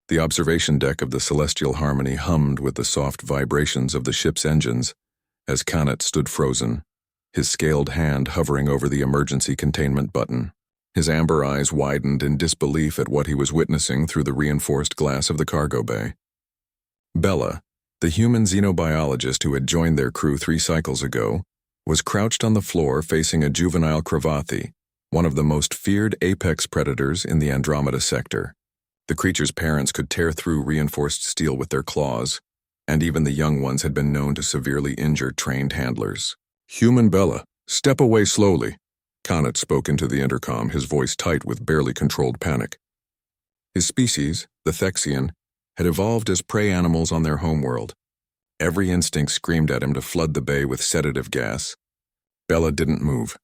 The observation deck of the Celestial Harmony hummed with the soft vibrations of the ship's engines as Kanat stood frozen, his scaled hand hovering over the emergency containment button. His amber eyes widened in disbelief at what he was witnessing through the reinforced glass of the cargo bay. Bella, the human xenobiologist who had joined their crew 3 cycles ago, was crouched on the floor facing a juvenile Cravathi, one of the most feared apex predators in the Andromeda sector. The creature's parents could tear through reinforced steel with their claws, and even the young ones had been known to severely injure trained handlers. "Human Bella, step away slowly," Kanat spoke into the intercom, his voice tight with barely controlled panic. His species, the Thexian, had evolved as prey animals on their homeworld. Every instinct screamed at him to flood the bay with sedative gas. Bella didn't move.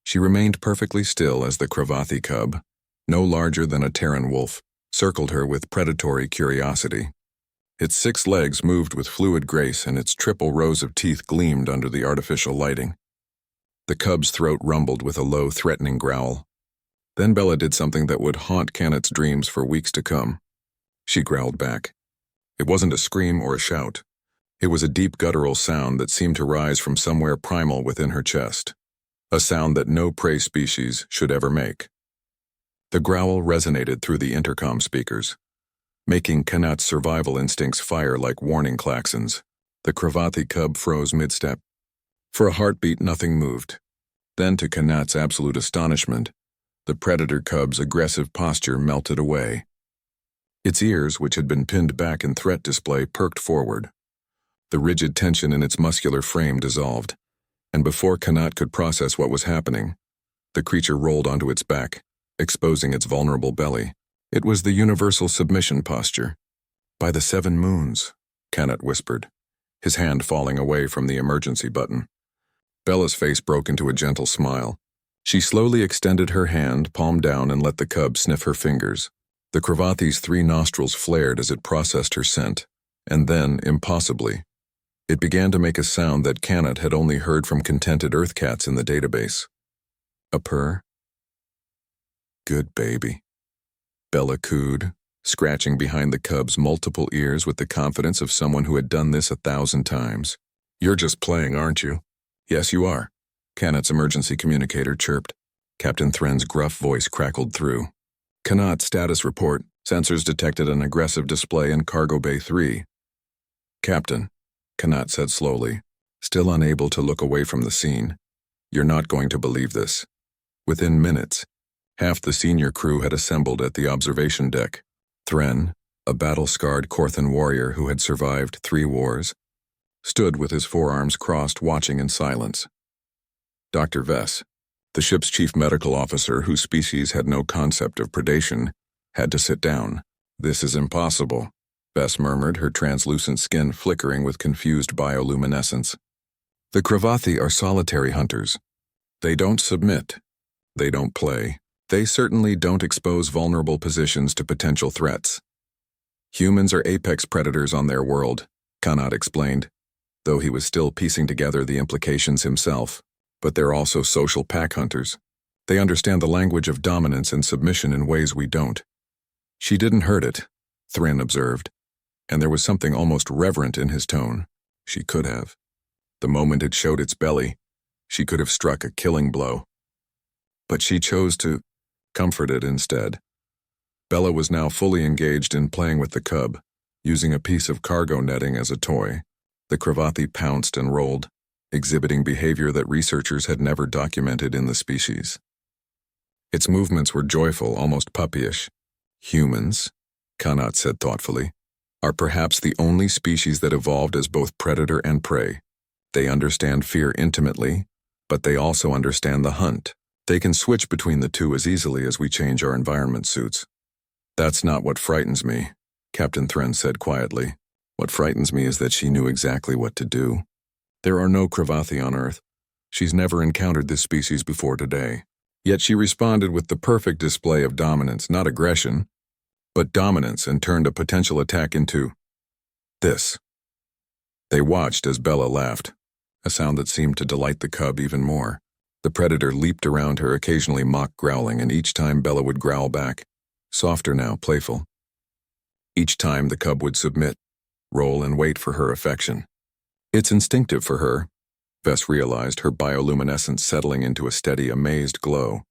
She remained perfectly still as the Cravathi cub, no larger than a Terran wolf, circled her with predatory curiosity. Its 6 legs moved with fluid grace and its triple rows of teeth gleamed under the artificial lighting. The cub's throat rumbled with a low, threatening growl. Then Bella did something that would haunt Kanat's dreams for weeks to come. She growled back. It wasn't a scream or a shout. It was a deep guttural sound that seemed to rise from somewhere primal within her chest. A sound that no prey species should ever make. The growl resonated through the intercom speakers, making Kanat's survival instincts fire like warning klaxons. The Cravathi cub froze mid-step. For a heartbeat, nothing moved. Then, to Kanat's absolute astonishment, the predator cub's aggressive posture melted away. Its ears, which had been pinned back in threat display, perked forward. The rigid tension in its muscular frame dissolved, and before Kanat could process what was happening, the creature rolled onto its back, exposing its vulnerable belly. It was the universal submission posture. "By the 7 moons," Kanat whispered, his hand falling away from the emergency button. Bella's face broke into a gentle smile. She slowly extended her hand, palm down, and let the cub sniff her fingers. The Cravathi's 3 nostrils flared as it processed her scent, and then, impossibly, it began to make a sound that Kanat had only heard from contented Earth cats in the database. A purr. "Good baby," Bella cooed, scratching behind the cub's multiple ears with the confidence of someone who had done this 1,000 times. "You're just playing, aren't you?" "Yes, you are," Kanat's emergency communicator chirped. Captain Thren's gruff voice crackled through. "Kanat, status report. Sensors detected an aggressive display in Cargo Bay 3. "Captain," Kanat said slowly, still unable to look away from the scene, "you're not going to believe this." Within minutes, half the senior crew had assembled at the observation deck. Thren, a battle-scarred Korthan warrior who had survived 3 wars, stood with his forearms crossed, watching in silence. Dr. Vess, the ship's chief medical officer, whose species had no concept of predation, had to sit down. "This is impossible," Vess murmured, her translucent skin flickering with confused bioluminescence. "The Cravathi are solitary hunters. They don't submit. They don't play. They certainly don't expose vulnerable positions to potential threats. Humans are apex predators on their world," Kanat explained, though he was still piecing together the implications himself. "But they're also social pack hunters. They understand the language of dominance and submission in ways we don't." "She didn't hurt it," Thren observed, and there was something almost reverent in his tone. She could have. The moment it showed its belly, she could have struck a killing blow. But she chose to comfort it instead. Bella was now fully engaged in playing with the cub, using a piece of cargo netting as a toy. The Cravathi pounced and rolled, exhibiting behavior that researchers had never documented in the species. Its movements were joyful, almost puppyish. "Humans," Kanat said thoughtfully, "are perhaps the only species that evolved as both predator and prey. They understand fear intimately, but they also understand the hunt. They can switch between the two as easily as we change our environment suits." "That's not what frightens me," Captain Thren said quietly. "What frightens me is that she knew exactly what to do. There are no Cravathi on Earth. She's never encountered this species before today. Yet she responded with the perfect display of dominance, not aggression, but dominance, and turned a potential attack into this." They watched as Bella laughed, a sound that seemed to delight the cub even more. The predator leaped around her, occasionally mock growling, and each time Bella would growl back, softer now, playful. Each time the cub would submit, roll and wait for her affection. It's instinctive for her, Vess realized, her bioluminescence settling into a steady, amazed glow.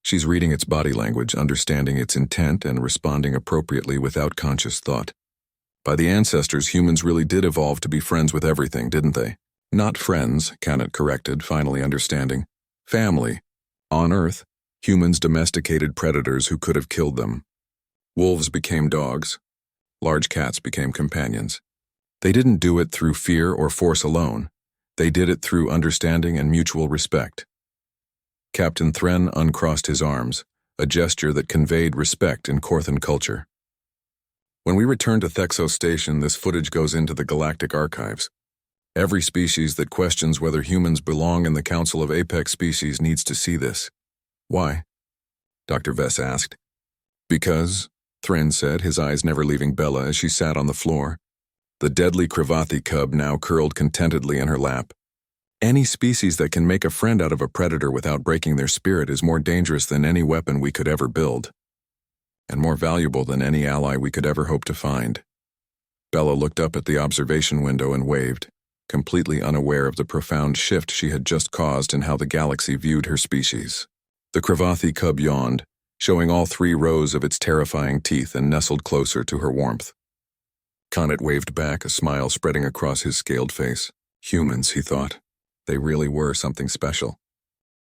She's reading its body language, understanding its intent, and responding appropriately without conscious thought. By the ancestors, humans really did evolve to be friends with everything, didn't they? Not friends, Canet corrected, finally understanding. Family. On Earth, humans domesticated predators who could have killed them. Wolves became dogs. Large cats became companions. They didn't do it through fear or force alone. They did it through understanding and mutual respect. Captain Thren uncrossed his arms, a gesture that conveyed respect in Korthan culture. When we return to Thexos Station, this footage goes into the galactic archives. Every species that questions whether humans belong in the Council of Apex Species needs to see this. Why? Dr. Vess asked. Because, Thren said, his eyes never leaving Bella as she sat on the floor. The deadly Cravathi cub now curled contentedly in her lap. Any species that can make a friend out of a predator without breaking their spirit is more dangerous than any weapon we could ever build, and more valuable than any ally we could ever hope to find. Bella looked up at the observation window and waved, completely unaware of the profound shift she had just caused in how the galaxy viewed her species. The Cravathi cub yawned, showing all 3 rows of its terrifying teeth, and nestled closer to her warmth. Canet waved back, a smile spreading across his scaled face. Humans, he thought. They really were something special.